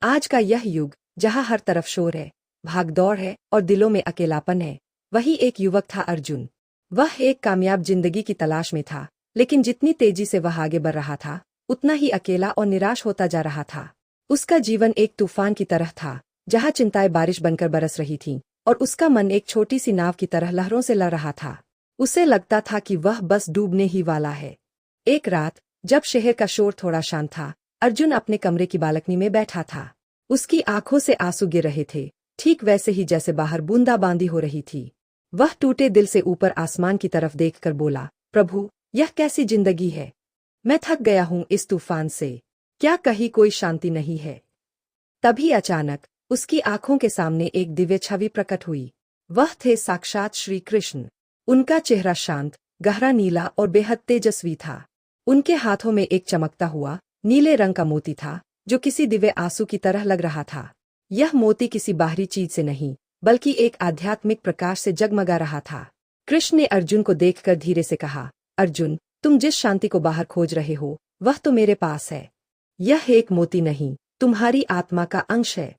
आज का यह युग जहाँ हर तरफ शोर है, भागदौड़ है और दिलों में अकेलापन है, वही एक युवक था अर्जुन। वह एक कामयाब जिंदगी की तलाश में था, लेकिन जितनी तेजी से वह आगे बढ़ रहा था, उतना ही अकेला और निराश होता जा रहा था। उसका जीवन एक तूफान की तरह था, जहाँ चिंताएं बारिश बनकर बरस रही थीं, और उसका मन एक छोटी सी नाव की तरह लहरों से लड़ रहा था। उसे लगता था कि वह बस डूबने ही वाला है। एक रात, जब शहर का शोर थोड़ा शांत था, अर्जुन अपने कमरे की बालकनी में बैठा था। उसकी आंखों से आंसू गिर रहे थे, ठीक वैसे ही जैसे बाहर बूंदाबांदी हो रही थी। वह टूटे दिल से ऊपर आसमान की तरफ देखकर बोला, प्रभु, यह कैसी जिंदगी है? मैं थक गया हूँ इस तूफान से। क्या कहीं कोई शांति नहीं है? तभी अचानक उसकी आंखों के सामने एक दिव्य छवि प्रकट हुई। वह थे साक्षात श्री कृष्ण। उनका चेहरा शांत, गहरा नीला और बेहद तेजस्वी था। उनके हाथों में एक चमकता हुआ नीले रंग का मोती था, जो किसी दिव्य आंसू की तरह लग रहा था। यह मोती किसी बाहरी चीज से नहीं, बल्कि एक आध्यात्मिक प्रकाश से जगमगा रहा था। कृष्ण ने अर्जुन को देखकर धीरे से कहा, अर्जुन, तुम जिस शांति को बाहर खोज रहे हो, वह तो मेरे पास है। यह एक मोती नहीं, तुम्हारी आत्मा का अंश है।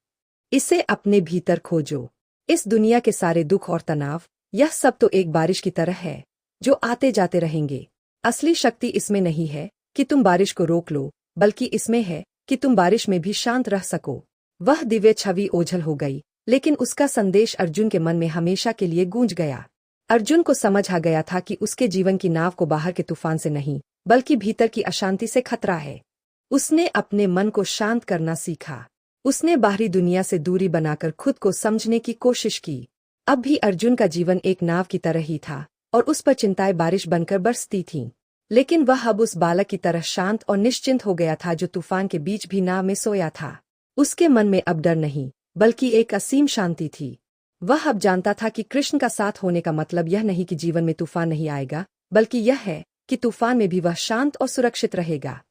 इसे अपने भीतर खोजो। इस दुनिया के सारे दुख और तनाव, यह सब तो एक बारिश की तरह है, जो आते जाते रहेंगे। असली शक्ति इसमें नहीं है कि तुम बारिश को रोक लो, बल्कि इसमें है कि तुम बारिश में भी शांत रह सको। वह दिव्य छवि ओझल हो गई, लेकिन उसका संदेश अर्जुन के मन में हमेशा के लिए गूंज गया। अर्जुन को समझ आ गया था कि उसके जीवन की नाव को बाहर के तूफान से नहीं, बल्कि भीतर की अशांति से खतरा है। उसने अपने मन को शांत करना सीखा। उसने बाहरी दुनिया से दूरी बनाकर खुद को समझने की कोशिश की। अब भी अर्जुन का जीवन एक नाव की तरह ही था, और उस पर चिंताएं बारिश बनकर बरसती थीं। लेकिन वह अब उस बालक की तरह शांत और निश्चिंत हो गया था, जो तूफान के बीच भी नाव में सोया था। उसके मन में अब डर नहीं, बल्कि एक असीम शांति थी। वह अब जानता था कि कृष्ण का साथ होने का मतलब यह नहीं कि जीवन में तूफान नहीं आएगा, बल्कि यह है कि तूफान में भी वह शांत और सुरक्षित रहेगा।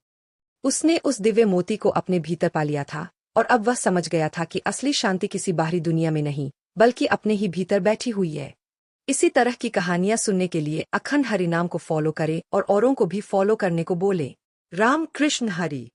उसने उस दिव्य मोती को अपने भीतर पा लिया था, और अब वह समझ गया था कि असली शांति किसी बाहरी दुनिया में नहीं, बल्कि अपने ही भीतर बैठी हुई है। इसी तरह की कहानियां सुनने के लिए अखंड हरिनाम को फॉलो करें और औरों को भी फॉलो करने को बोले। राम कृष्ण हरि।